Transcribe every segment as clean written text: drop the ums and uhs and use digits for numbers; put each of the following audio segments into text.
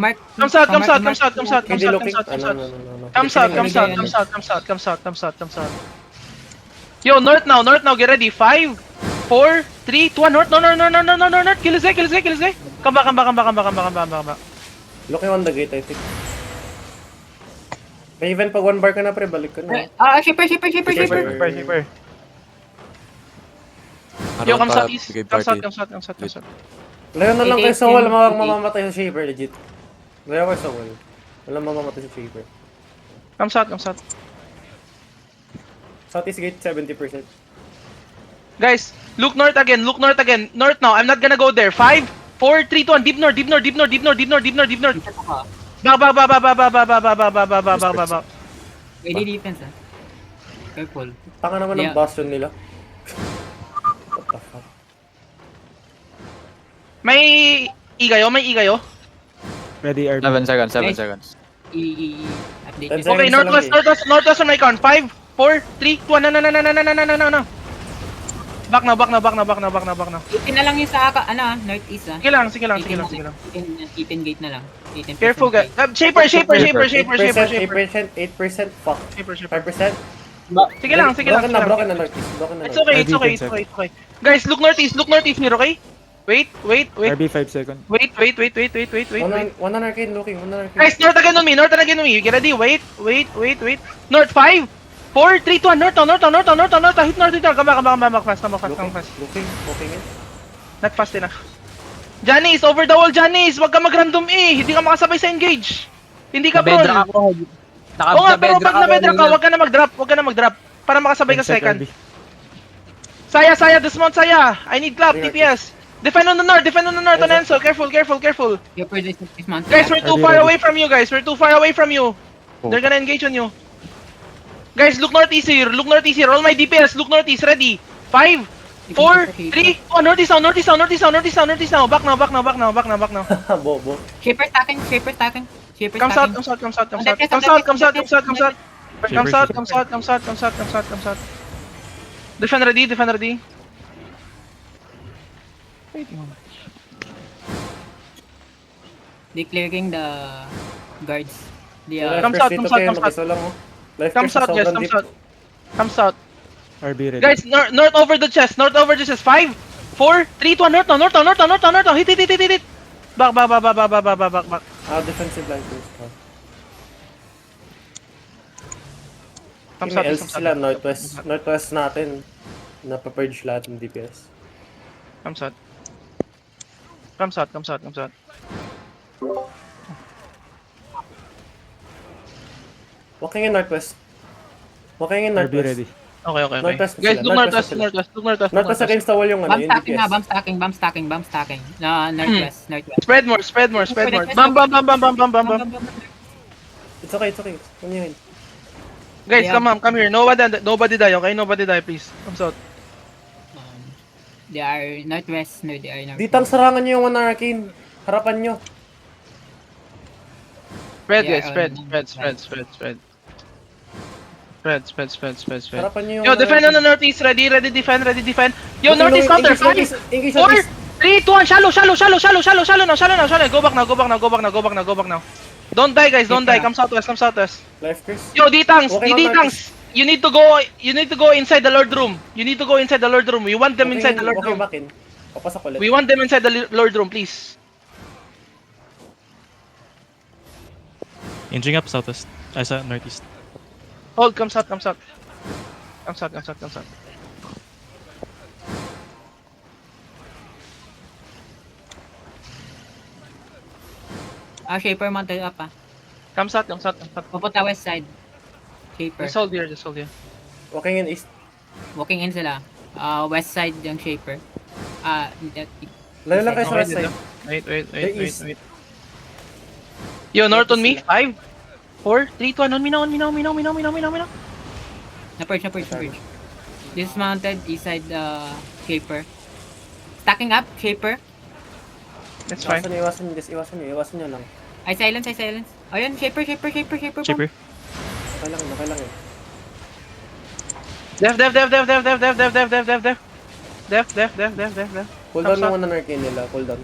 Mark. Comes out. KD looking. No. Comes out. Yo, north now, get ready. 5, 4, 3, 2, 1, north. Kill his guy. Come back. Looking on the gate, I think. May even pag 1 bar ka na pre, balik ka na. Shipper. Yo, comes out east. Comes out. Layo na lang kayo sa wall, mamamatay sa Shaper, legit. Layo kayo sa wall. Walang mamamatay sa Shaper. Comes out. Southeast gate, 70%. Guys, look north again. North now. I'm not gonna go there. 5, 4, 3, 2, 1. Deep north. Back. Ready defense Careful. Tanga naman ng bastion nila. What the fuck? May igayo. Ready, RB. 7 seconds. Update. Okay, northwest on my count. 5, 4, 3, 2, 1. No. Back now. Itin na lang yung sa northeast Sige lang. Itin gate na lang. 18% Careful, guys. Shaper. 8%, fuck. 5%. Sige lang. Broken na northeast. It's okay. Guys, look northeast here, okay? Wait. RB 5 seconds. Wait. One on arcade looking. Guys, north again on me. Get ready. Wait. North 5, 4, 3, 2, 1. North. Hit north. Come back fast. Looking in. Not fast enough. Janice, over the wall, Janice! Wag ka mag-random hindi ka makasabay sa engage. Hindi ka brawl. Oo nga, pero pag na-bedrock ka, wag ka na mag-drop. Para makasabay ka second. Saya, dismount Saya. I need clap, TPS. Defend on the north, on Enzo. Careful. Shipper this month. Guys, we're too far away from you. They're gonna engage on you. Guys, look northeast here. All my DPS, look northeast, ready. 5, 4, 3, oh, northeast now. Back now. Bobo. Shipper stacking. Comes out. Defend ready. Declaring the guards. Comes out. RB ready. Guys, north over the chest. 5, 4, 3, 2, 1. North. Hit. Back. Defensive line first. Comes May out. LC sila, northwest natin. Napapurge lahat ng DPS. Comes out. Walking in northwest. RB ready. Okay. Northwest Guys, sila, look northwest northwest. Northwest against the wall yung Bomb yung stacking DPS. bomb stacking. Northwest. Spread more. Bam. It's okay. Kunyahin. Guys, come here. Nobody die, okay? Nobody die, please. Comes out. They are northwest. No, they are northwest. Ditang sarangan nyo yung one arcane. Harapan nyo. Spread, Yeah, guys. Spread. Harapan nyo yung Yo, defend on the northeast. Ready, defend. Yo, northeast counter. 5, 4, 3, 2, 1. Shallow now. Go back now. Don't die, guys. Don't die. Come southwest. Life curse. Yo, D-Tanks. Okay, D-Tanks. You need to go inside the Lord room. We want them inside the Lord Okay, room. back in. Papasok ulit. We want them inside the Lord room, please. Inching up southwest. Sa northeast. Hold, comes out. Shaper mounted up Comes out. Pupunta west side. Shaper. Just hold here. Walking in east. Walking in sila. West side yung Shaper. Layo lang kayo sa west side. Wait. Yo, north on me. 5, 4, 3, 2, 1. On me now. Na-purge. This is mounted east side Shaper. Stacking up, Shaper. That's fine. Iwasan nyo lang. I silence. Ayun, Shaper. Chipper. Okay lang yun. Def. Cool down yung one on arcane nila. Cool down.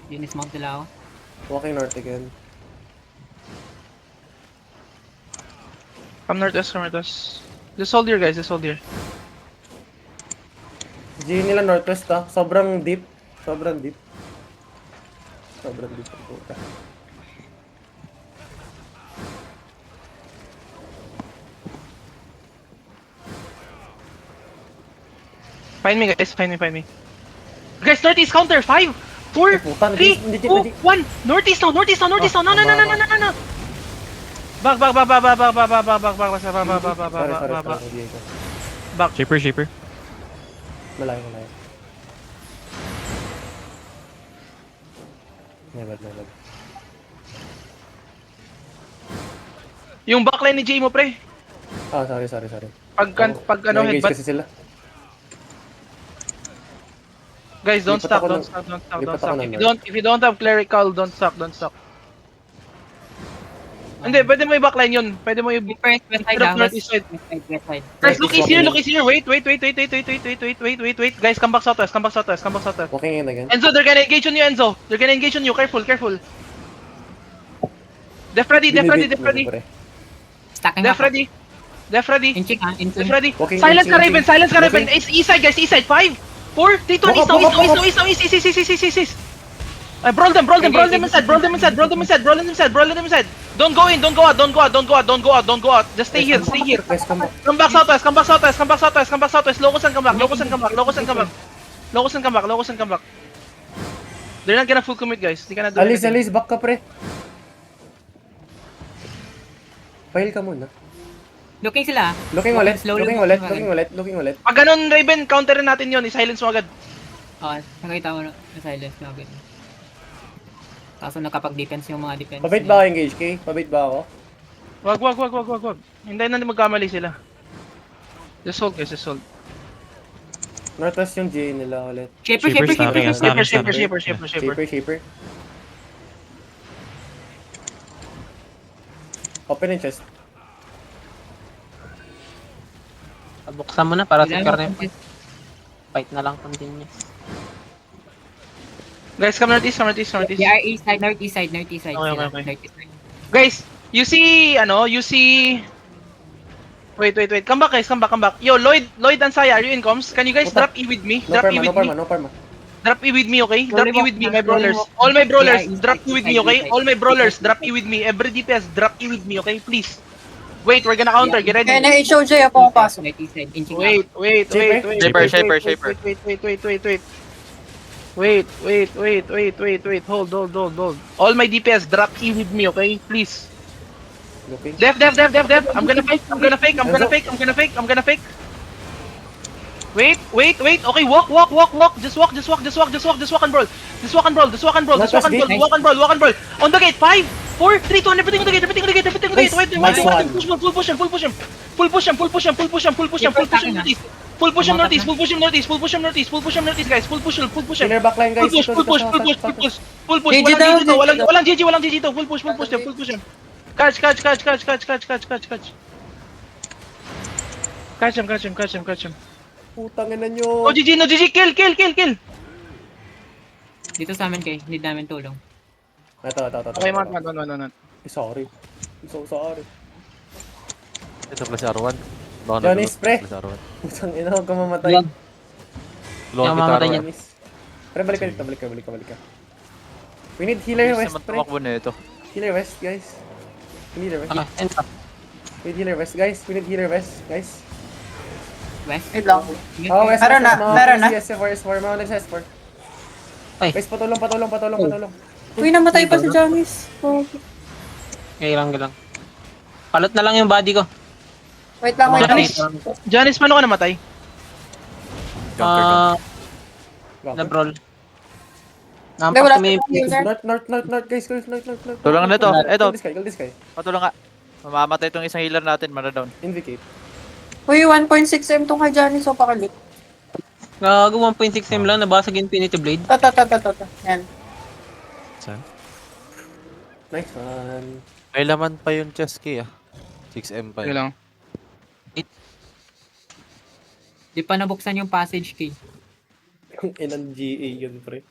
Yun is mount nila ako. Walking north again. Come northwest, come northwest. Just hold here guys, just hold here. G nila northwest ah. Sobrang deep. Sobrang deep. Sobrang deep. Puta. Find me guys, find me. Guys, northeast counter, 5, 4, Ay, puta, 3, hindi, 2, 1. Northeast now. No. Back. Sorry. Diego. Shaper. Malayo. Never. Yung backline ni Jay mo, pre. Ah, sorry. Pag ano, Na-engage headbutt. kasi sila. Guys, don't Lipat stop. ako Don't ng- stop. lipat ako ng If you don't have clerical, don't stop. Hindi, pwede mo i-backline yun. Pwede mo i- First, west side Drop ah. northeast side. West side. Guys, look easier. Wait. Guys, come back southwest. Walking in again. Enzo, they're gonna engage on you, Careful. Def ready. Pre. Stacking Def up. ready. Inching ah. Def ready. Walking, Silence ka, inching. Raven. East side, guys. East side. 5, 4, 3, 2, east. Brawl them inside. Don't go out. Just stay here. Guys, come back. Come back southwest. Locus and come back. They're not gonna full commit, guys. They cannot do anything. Alice, back ka pre. File ka muna. Looking sila ah. Looking ulit. Slowly. Looking ulit. Pag ganun, Raven, counterin natin yun. I-silence mo agad. Oo, nakita ko na silence na agad. Kaso nakapag-defense yung mga defense. Pabait ba ako engage, Kay? Pabait ba ako? Wag. Hintayin natin magkamali sila. Just hold, guys. Northwest yung G nila ulit. Shaper. Shaper. Open yung chest. Buksan mo na para secure na yung fight na lang continuous. Guys, come northeast. They are east side, northeast side. Okay. Northeast side. Guys, you see... Wait. Come back, guys. Come back. Yo, Lloyd and Saya, are you in comms? Can you guys drop E with me? No perma. Drop E with me, okay? Drop E with me, my brawlers. All my brawlers, drop E with me, okay? All my brawlers, drop E with me. Every DPS, drop E with me, okay? Please. Wait, we're gonna counter. Get ready. Kaya na-HOJ ako pumapasok. Northeast side. Inching up. Wait. Wait. Hold. All my DPS, drop E with me, okay? Please. Looking. Def. I'm gonna fake. Wait. Okay, walk. Just walk and brawl. Walk and brawl. On the gate, 5, 4, 3, 2, everything on the gate. Wait. Nice one. Full push him. Northeast, guys. Full push him. Inner backline guys. Full push. GG daw, Walang GG to. Full push him. Catch. Catch him. Putang ina nyo. No GG, kill. Dito sa amin kay, need namin tulong. Ito. Okay, man. Sorry. So sorry. Ito plus R1. Baka Johnny, nagulot spray. plus R1. Putang ina, huwag ka mamatay. Yan. Tulungan Yung kita mamatay R1. niya. Johnny. Pre, balik ka. We need healer Bilis west, naman pre. tumakbo na ito. Healer west, guys. We need healer west. Enter. We need healer west, guys. West. Wait lang. Oh, west. Meron na. S4. Mga S4. Ay, Guys, patulong. Uy, namatay pa si Janice. Oh. lang. Palot na lang yung body ko. Wait lang. Janice, paano ka namatay? Na-brawl. Hindi, wala May sa healer. North, guys. North. Tulungan na ito. Ito. Kill this guy. Patulong nga. Mamamatay itong isang healer natin. Mana down. Invicate. Uy, 1.6M tong kay Janice. So, pakalit. gago 1.6M lang, nabasag Infinity Blade. Ta. Yan. Saan? Nice one. May laman pa yung chest key ah. 6M pa Okay yun. lang. Di pa nabuksan yung passage key. Yung inang GA yun, pre.